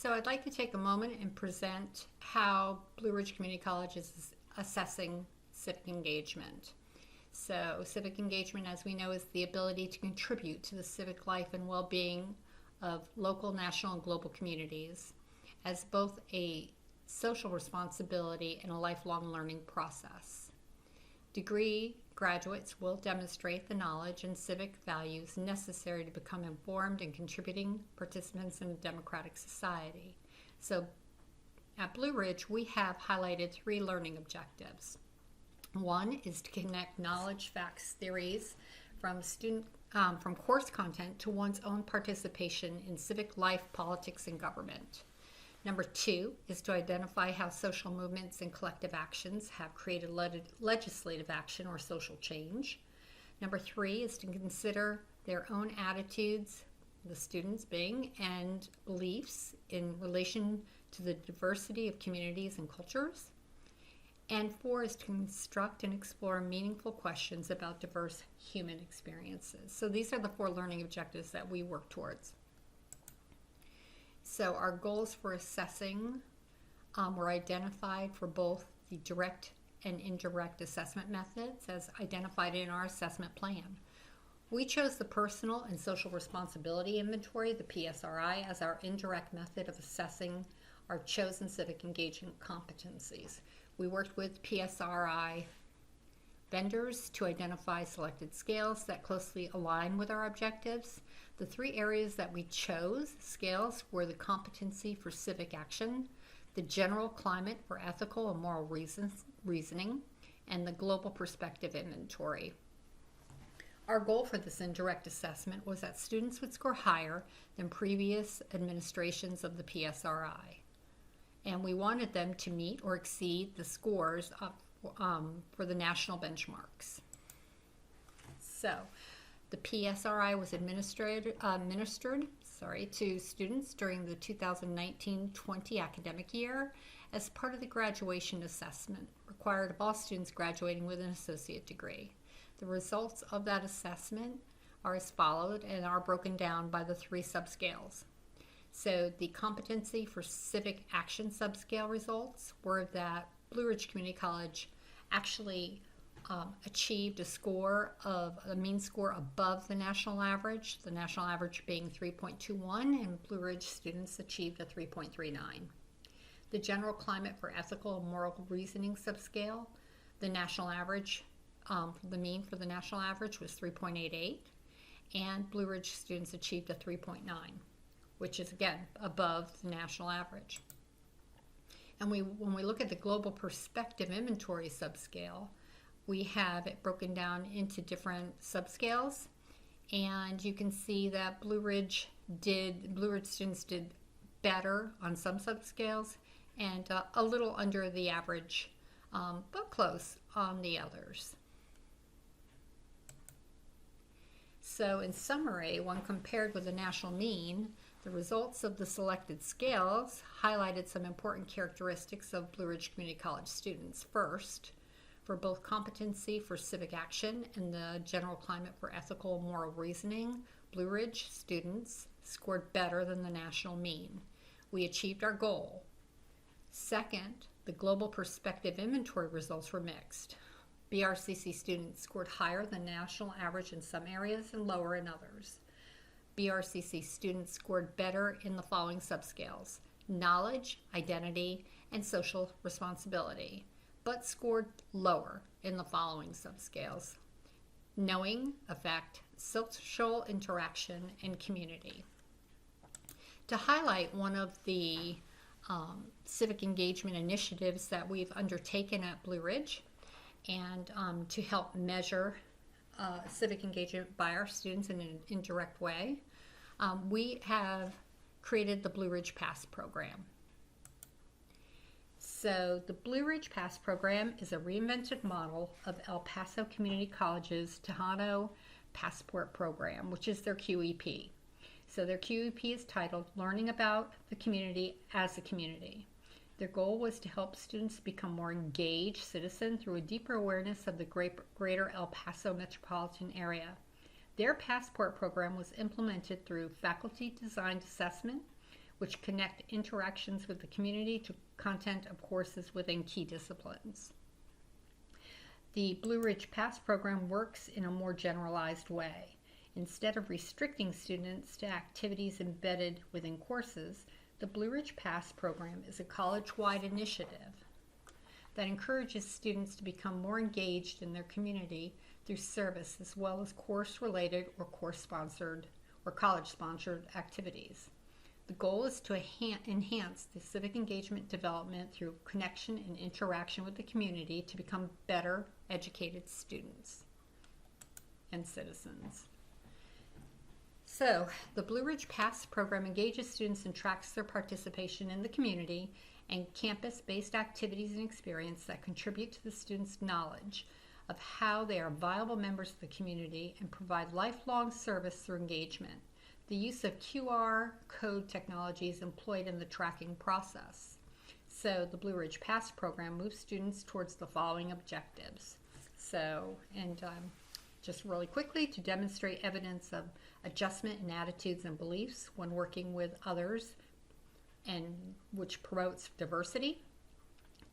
So I'd like to take a moment and present how Blue Ridge Community College is assessing civic engagement. So civic engagement, as we know, is the ability to contribute to the civic life and well-being of local, national, and global communities as both a social responsibility and a lifelong learning process. Degree graduates will demonstrate the knowledge and civic values necessary to become informed and contributing participants in a democratic society. So at Blue Ridge, we have highlighted 3 learning objectives. One is to connect knowledge, facts, theories from course content to one's own participation in civic life, politics, and government. Number 2 is to identify how social movements and collective actions have created legislative action or social change. Number 3 is to consider their own attitudes, the students being, and beliefs in relation to the diversity of communities and cultures. And 4 is to construct and explore meaningful questions about diverse human experiences. So these are the 4 learning objectives that we work towards. So our goals for assessing were identified for both the direct and indirect assessment methods as identified in our assessment plan. We chose the Personal and Social Responsibility Inventory, the PSRI, as our indirect method of assessing our chosen civic engagement competencies. We worked with PSRI vendors to identify selected scales that closely align with our objectives. The 3 areas that we chose, scales, were the competency for civic action, the general climate for ethical and moral reasoning, and the global perspective inventory. Our goal for this indirect assessment was that students would score higher than previous administrations of the PSRI. And we wanted them to meet or exceed the scores for the national benchmarks. So the PSRI was administered to students during the 2019-20 academic year as part of the graduation assessment required of all students graduating with an associate degree. The results of that assessment are as followed and are broken down by the 3 subscales. So the competency for civic action subscale results were that Blue Ridge Community College actually achieved a mean score above the national average being 3.21, and Blue Ridge students achieved a 3.39. The general climate for ethical and moral reasoning subscale, the national average, the mean for the national average was 3.88, and Blue Ridge students achieved a 3.9, which is again above the national average. And when we look at the global perspective inventory subscale, we have it broken down into different subscales, and you can see that Blue Ridge students did better on some subscales and a little under the average, but close on the others. So in summary, when compared with the national mean, the results of the selected scales highlighted some important characteristics of Blue Ridge Community College students. First, for both competency for civic action and the general climate for ethical and moral reasoning, Blue Ridge students scored better than the national mean. We achieved our goal. Second, the global perspective inventory results were mixed. BRCC students scored higher than national average in some areas and lower in others. BRCC students scored better in the following subscales: knowledge, identity, and social responsibility, but scored lower in the following subscales: knowing, affect, social interaction, and community. To highlight one of the civic engagement initiatives that we've undertaken at Blue Ridge, and to help measure civic engagement by our students in an indirect way, we have created the Blue Ridge Pass program. So the Blue Ridge Pass program is a reinvented model of El Paso Community College's Tejano Passport program, which is their QEP. So their QEP is titled Learning About the Community as a Community. Their goal was to help students become more engaged citizens through a deeper awareness of the greater El Paso metropolitan area. Their passport program was implemented through faculty-designed assessment which connect interactions with the community to content of courses within key disciplines. The Blue Ridge Pass program works in a more generalized way. Instead of restricting students to activities embedded within courses, the Blue Ridge Pass program is a college-wide initiative that encourages students to become more engaged in their community through service as well as course-related or course-sponsored or college-sponsored activities. The goal is to enhance the civic engagement development through connection and interaction with the community to become better educated students and citizens. So, the Blue Ridge Pass program engages students and tracks their participation in the community and campus-based activities and experience that contribute to the students' knowledge of how they are viable members of the community and provide lifelong service through engagement. The use of QR code technology is employed in the tracking process. So the Blue Ridge Pass program moves students towards the following objectives. Just really quickly, to demonstrate evidence of adjustment in attitudes and beliefs when working with others, and which promotes diversity,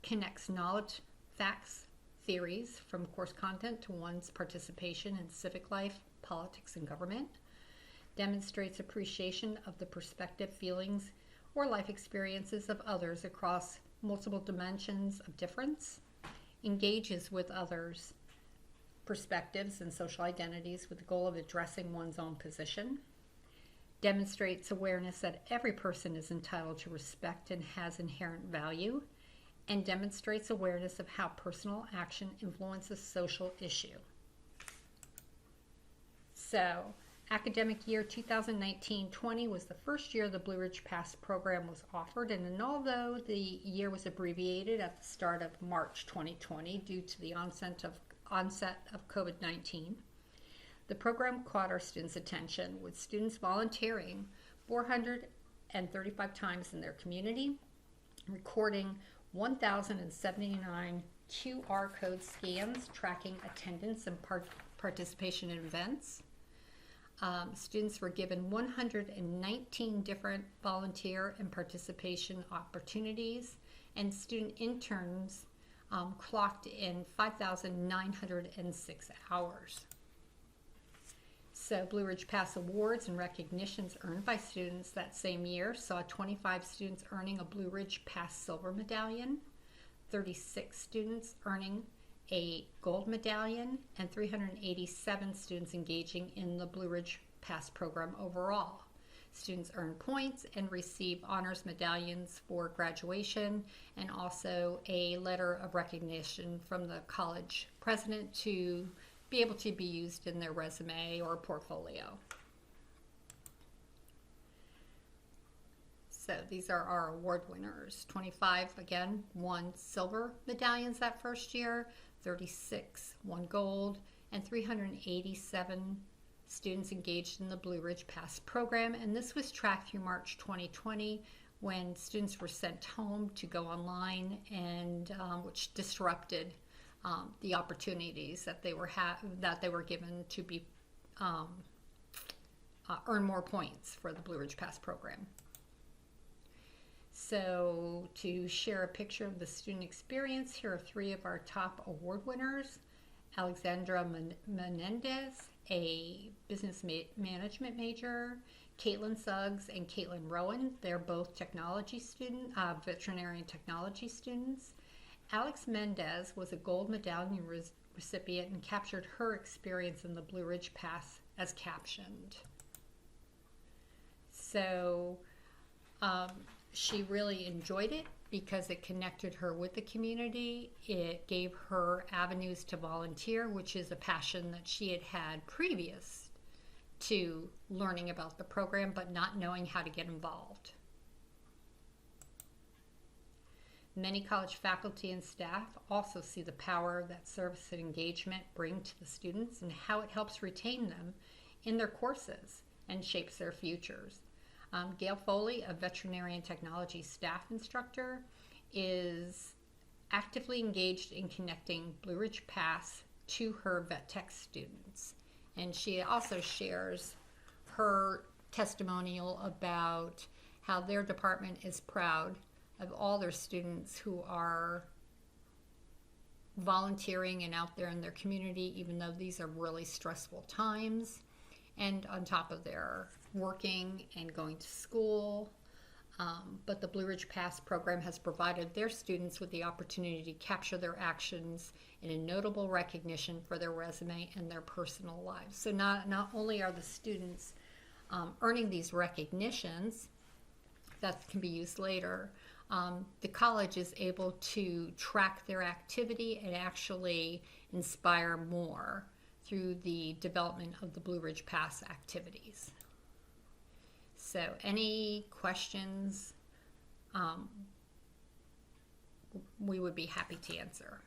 connects knowledge, facts, theories from course content to one's participation in civic life, politics, and government, demonstrates appreciation of the perspective, feelings, or life experiences of others across multiple dimensions of difference, engages with others' perspectives and social identities with the goal of addressing one's own position, demonstrates awareness that every person is entitled to respect and has inherent value, and demonstrates awareness of how personal action influences social issue. So, academic year 2019-20 was the first year the Blue Ridge Pass program was offered, and although the year was abbreviated at the start of March 2020 due to the onset of COVID-19, the program caught our students' attention, with students volunteering 435 times in their community, recording 1,079 QR code scans tracking attendance and participation in events. Students were given 119 different volunteer and participation opportunities, and student interns clocked in 5,906 hours. So Blue Ridge Pass awards and recognitions earned by students that same year saw 25 students earning a Blue Ridge Pass Silver Medallion, 36 students earning a Gold Medallion, and 387 students engaging in the Blue Ridge Pass program overall. Students earn points and receive honors medallions for graduation, and also a letter of recognition from the college president to be able to be used in their resume or portfolio. So these are our award winners. 25, again, won silver medallions that first year, 36 won gold, and 387 students engaged in the Blue Ridge Pass program. And this was tracked through March 2020, when students were sent home to go online, and which disrupted the opportunities that they were given to be earn more points for the Blue Ridge Pass program. So to share a picture of the student experience, here are three of our top award winners. Alexandra Menendez, a business management major, Caitlin Suggs and Caitlin Rowan, they're both veterinary technology students. Alex Mendez was a gold medallion recipient and captured her experience in the Blue Ridge Pass as captioned. So she really enjoyed it because it connected her with the community. It gave her avenues to volunteer, which is a passion that she had had previous to learning about the program, but not knowing how to get involved. Many college faculty and staff also see the power that service and engagement bring to the students and how it helps retain them in their courses and shapes their futures. Gail Foley, a veterinary and technology staff instructor, is actively engaged in connecting Blue Ridge Pass to her vet tech students. And she also shares her testimonial about how their department is proud of all their students who are volunteering and out there in their community, even though these are really stressful times, and on top of their working and going to school. But the Blue Ridge Pass program has provided their students with the opportunity to capture their actions in a notable recognition for their resume and their personal lives. So not only are the students earning these recognitions that can be used later, the college is able to track their activity and actually inspire more through the development of the Blue Ridge Pass activities. So any questions, we would be happy to answer.